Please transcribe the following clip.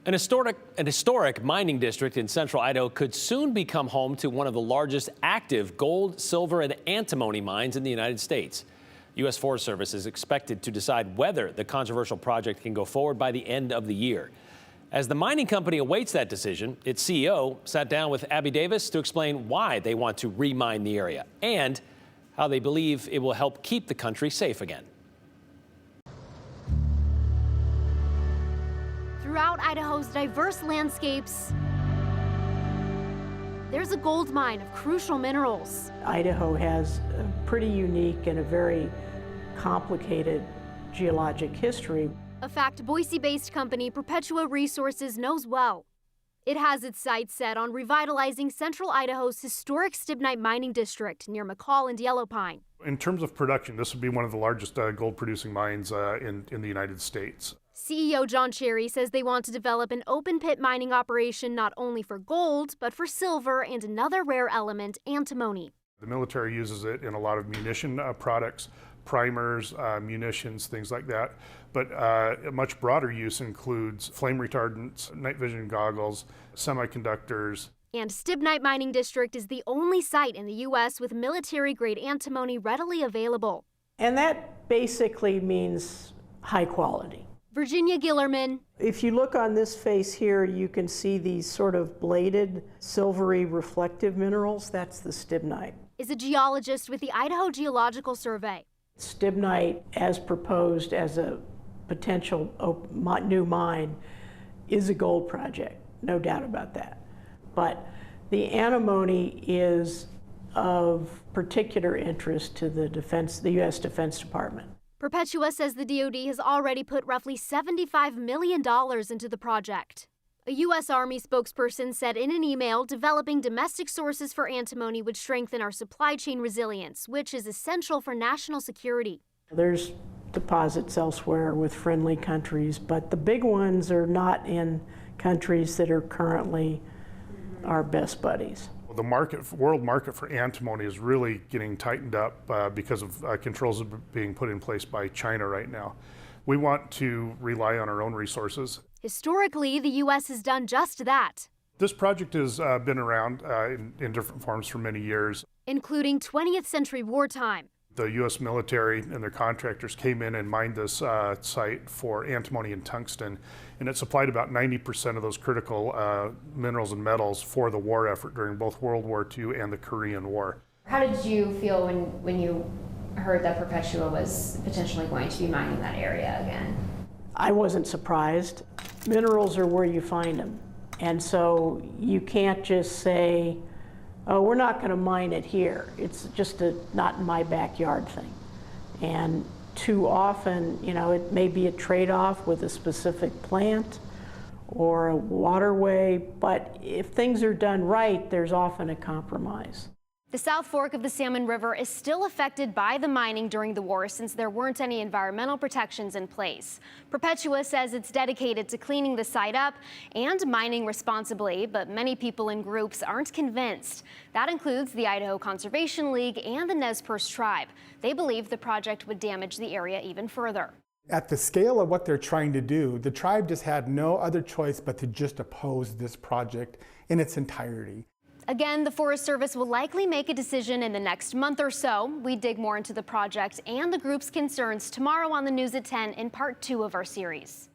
An historic mining district in central Idaho could soon become home to one of the largest active gold, silver, and antimony mines in the United States. U.S. Forest Service is expected to decide whether the controversial project can go forward by the end of the year. As the mining company awaits that decision, its CEO sat down with Abby Davis to explain why they want to remine the area and how they believe it will help keep the country safe again. Throughout Idaho's diverse landscapes, there's a gold mine of crucial minerals. Idaho has a pretty unique and a very complicated geologic history. A fact Boise-based company Perpetua Resources knows well. It has its sights set on revitalizing central Idaho's historic Stibnite Mining District near McCall and Yellow Pine. In terms of production, this would be one of the largest gold-producing mines in the United States. CEO John Cherry says they want to develop an open-pit mining operation not only for gold, but for silver and another rare element, antimony. The military uses it in a lot of munition products, primers, munitions, things like that. But a much broader use includes flame retardants, night vision goggles, semiconductors. And Stibnite Mining District is the only site in the U.S. with military-grade antimony readily available. And that basically means high quality. Virginia Gillerman. If you look on this face here, you can see these sort of bladed, silvery, reflective minerals. That's the stibnite. Is a geologist with the Idaho Geological Survey. Stibnite, as proposed as a potential new mine, is a gold project, no doubt about that. But the antimony is of particular interest to the U.S. Defense Department. Perpetua says the DoD has already put roughly $75 million into the project. A U.S. Army spokesperson said in an email developing domestic sources for antimony would strengthen our supply chain resilience, which is essential for national security. There's deposits elsewhere with friendly countries, but the big ones are not in countries that are currently our best buddies. The world market for antimony is really getting tightened up because of controls being put in place by China right now. We want to rely on our own resources. Historically, the U.S. has done just that. This project has been around in different forms for many years, including 20th century wartime. The U.S. military and their contractors came in and mined this site for antimony and tungsten, and it supplied about 90% of those critical minerals and metals for the war effort during both World War II and the Korean War. How did you feel when you heard that Perpetua was potentially going to be mining that area again? I wasn't surprised. Minerals are where you find them, and so you can't just say, oh, we're not going to mine it here. It's just a not in my backyard thing. And too often, it may be a trade-off with a specific plant or a waterway, but if things are done right, there's often a compromise. The South Fork of the Salmon River is still affected by the mining during the war since there weren't any environmental protections in place. Perpetua says it's dedicated to cleaning the site up and mining responsibly, but many people and groups aren't convinced. That includes the Idaho Conservation League and the Nez Perce tribe. They believe the project would damage the area even further. At the scale of what they're trying to do, the tribe just had no other choice but to just oppose this project in its entirety. Again, the Forest Service will likely make a decision in the next month or so. We dig more into the project and the group's concerns tomorrow on the News at 10 in part 2 of our series.